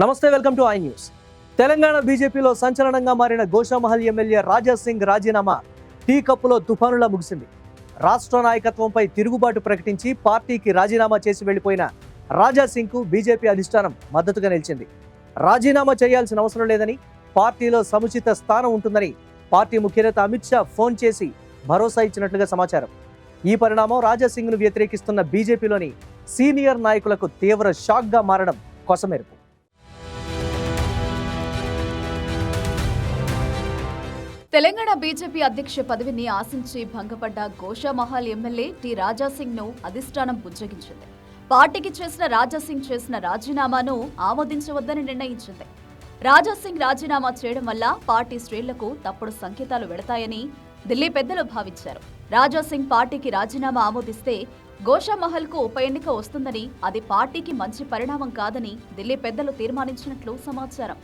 నమస్తే, welcome to I news. Telangana బీజేపీలో సంచలనంగా మారిన గోషామహల్ ఎమ్మెల్యే రాజా సింగ్ రాజీనామా టీ కప్పులో తుఫానులా ముగిసింది. రాష్ట్ర నాయకత్వంపై తిరుగుబాటు ప్రకటించి పార్టీకి రాజీనామా చేసి వెళ్లిపోయిన రాజా సింగ్ కు బీజేపీ అధిష్టానం మద్దతుగా నిలిచింది. రాజీనామా చేయాల్సిన అవసరం లేదని, పార్టీలో సముచిత స్థానం ఉంటుందని పార్టీ ముఖ్యనేత అమిత్ షా ఫోన్ చేసి భరోసా ఇచ్చినట్లుగా సమాచారం. ఈ పరిణామం రాజా సింగ్ ను వ్యతిరేకిస్తున్న బీజేపీలోని సీనియర్ నాయకులకు తీవ్ర షాక్ గా మారడం కొసమెరుపు. తెలంగాణ బీజేపీ అధ్యక్ష పదవిని ఆశించి భంగపడ్డ గోషామహల్ ఎమ్మెల్యే టి రాజాసింగ్ ను అధిష్టానం బుజ్జగించింది. పార్టీకి చేసిన రాజాసింగ్ చేసిన రాజీనామాను ఆమోదించవద్దని నిర్ణయించింది. రాజాసింగ్ రాజీనామా చేయడం వల్ల పార్టీ శ్రేణులకు తప్పుడు సంకేతాలు వెడతాయని ఢిల్లీ పెద్దలు భావించారు. రాజాసింగ్ పార్టీకి రాజీనామా ఆమోదిస్తే గోషామహల్ కు ఉప ఎన్నిక వస్తుందని, అది పార్టీకి మంచి పరిణామం కాదని ఢిల్లీ పెద్దలు తీర్మానించినట్లు సమాచారం.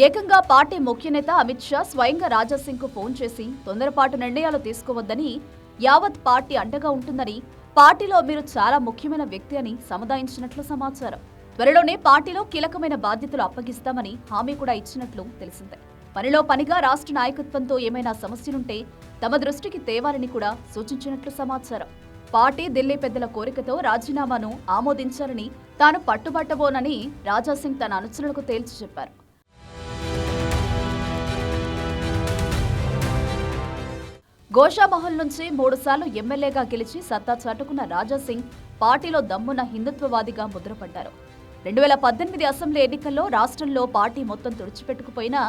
ఏకంగా పార్టీ ముఖ్యనేత అమిత్ షా స్వయంగా రాజాసింగ్ కు ఫోన్ చేసి తొందరపాటు నిర్ణయాలు తీసుకోవద్దని, యావత్ పార్టీ అండగా ఉంటుందని, పార్టీలో మీరు చాలా ముఖ్యమైన వ్యక్తి అని సముదాయించినట్లు సమాచారం. త్వరలోనే పార్టీలో కీలకమైన బాధ్యతలు అప్పగిస్తామని హామీ కూడా ఇచ్చినట్లు తెలిసిందే. పనిలో పనిగా రాష్ట్ర నాయకత్వంతో ఏమైనా సమస్యలుంటే తమ దృష్టికి తేవాలని కూడా సూచించినట్లు సమాచారం. పార్టీ ఢిల్లీ పెద్దల కోరికతో రాజీనామాను ఆమోదించాలని తాను పట్టుబట్టబోనని రాజాసింగ్ తన అనుచరులకు తేల్చి చెప్పారు. గోషామహల్ నుంచి 3 సార్లు ఎమ్మెల్యేగా గెలిచి సత్తా చాటుకున్న రాజాసింగ్ పార్టీలో దమ్మున హిందుత్వవాదిగా ముద్రపడ్డారు. 2018 అసెంబ్లీ ఎన్నికల్లో రాష్ట్రంలో పార్టీ మొత్తం తుడిచిపెట్టుకుపోయినా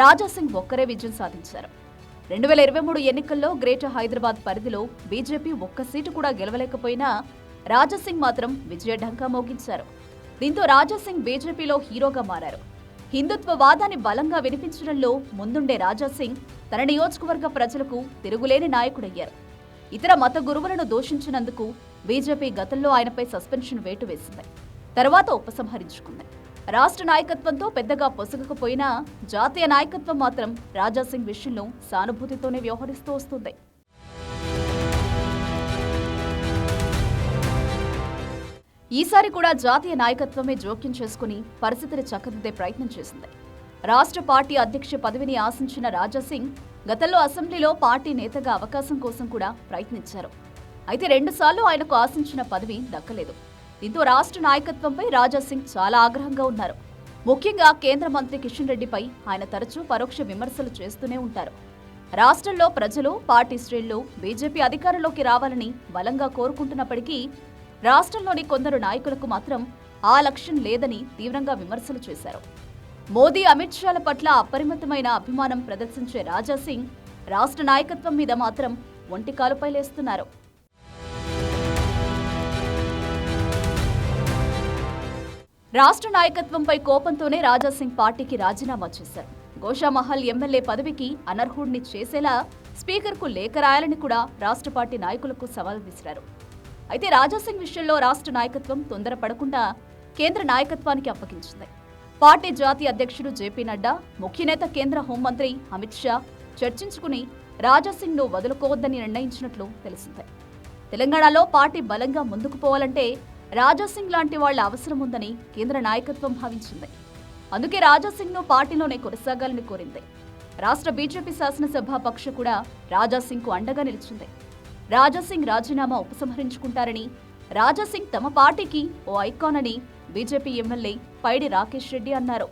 రాజాసింగ్ ఒక్కరే విజయం సాధించారు. 2023 ఎన్నికల్లో గ్రేటర్ హైదరాబాద్ పరిధిలో బీజేపీ ఒక్క సీటు కూడా గెలవలేకపోయినా రాజాసింగ్ మాత్రం విజయ ఢంకా మోగించారు. దీంతో రాజాసింగ్ బీజేపీలో హీరోగా మారారు. హిందుత్వవాదాన్ని బలంగా వినిపించడంలో ముందుండే రాజాసింగ్ తన నియోజకవర్గ ప్రజలకు తిరుగులేని నాయకుడయ్యారు. ఇతర మత గురువులను దూషించినందుకు బీజేపీ గతంలో ఆయనపై సస్పెన్షన్ వేటు వేసింది. తర్వాత ఉపసంహరించుకుంది. రాష్ట్ర నాయకత్వంతో పెద్దగా పొసగకపోయినా జాతీయ నాయకత్వం మాత్రం రాజాసింగ్ విషయంలో సానుభూతితోనే వ్యవహరిస్తూ వస్తుంది. ఈసారి కూడా జాతీయ నాయకత్వమే జోక్యం చేసుకుని పరిస్థితిని చక్కదిద్దే ప్రయత్నం చేసింది. రాష్ట్ర పార్టీ అధ్యక్ష పదవిని ఆశించిన రాజాసింగ్ గతంలో అసెంబ్లీలో పార్టీ నేతగా అవకాశం కోసం కూడా ప్రయత్నించారు. అయితే 2 సార్లు ఆయనకు ఆశించిన పదవి దక్కలేదు. దీంతో రాష్ట్ర నాయకత్వంపై రాజాసింగ్ చాలా ఆగ్రహంగా ఉన్నారు. ముఖ్యంగా కేంద్ర మంత్రి కిషన్ రెడ్డిపై ఆయన తరచూ పరోక్ష విమర్శలు చేస్తూనే ఉంటారు. రాష్ట్రంలో ప్రజలు, పార్టీ శ్రేణులు బీజేపీ అధికారంలోకి రావాలని బలంగా కోరుకుంటున్నప్పటికీ రాష్ట్రంలోని కొందరు నాయకులకు మాత్రం ఆ లక్ష్యం లేదని తీవ్రంగా విమర్శలు చేశారు. మోదీ, అమిత్ షాల పట్ల అపరిమితమైన అభిమానం ప్రదర్శించే రాజాసింగ్ రాష్ట్ర నాయకత్వం మీద మాత్రం ఒంటికాలుపై లేస్తున్నారు. రాష్ట్ర నాయకత్వంపై కోపంతోనే రాజాసింగ్ పార్టీకి రాజీనామా చేశారు. గోషామహల్ ఎమ్మెల్యే పదవికి అనర్హుడిని చేసేలా స్పీకర్కు లేఖ రాయాలని కూడా రాష్ట్ర పార్టీ నాయకులకు సవాల్ విసిరారు. అయితే రాజాసింగ్ విషయంలో రాష్ట్ర నాయకత్వం తొందరపడకుండా కేంద్ర నాయకత్వానికి అప్పగించింది. పార్టీ జాతీయ అధ్యక్షుడు జేపీ నడ్డా, ముఖ్యనేత కేంద్ర హోంమంత్రి అమిత్ షా చర్చించుకుని రాజాసింగ్ ను వదులుకోవద్దని నిర్ణయించినట్లు తెలిసిందే. తెలంగాణలో పార్టీ బలంగా ముందుకు పోవాలంటే రాజాసింగ్ లాంటి వాళ్ల అవసరం ఉందని కేంద్ర నాయకత్వం భావించింది. అందుకే రాజాసింగ్ ను పార్టీలోనే కొనసాగాలని కోరింది. రాష్ట్ర బీజేపీ శాసనసభ పక్ష కూడా రాజాసింగ్ కు అండగా నిలిచింది. రాజాసింగ్ రాజీనామా ఉపసంహరించుకుంటారని, రాజాసింగ్ తమ పార్టీకి ఓ ఐకాన్ అని బీజేపీ ఎమ్మెల్యే పైడి రాకేష్ రెడ్డి అన్నారు.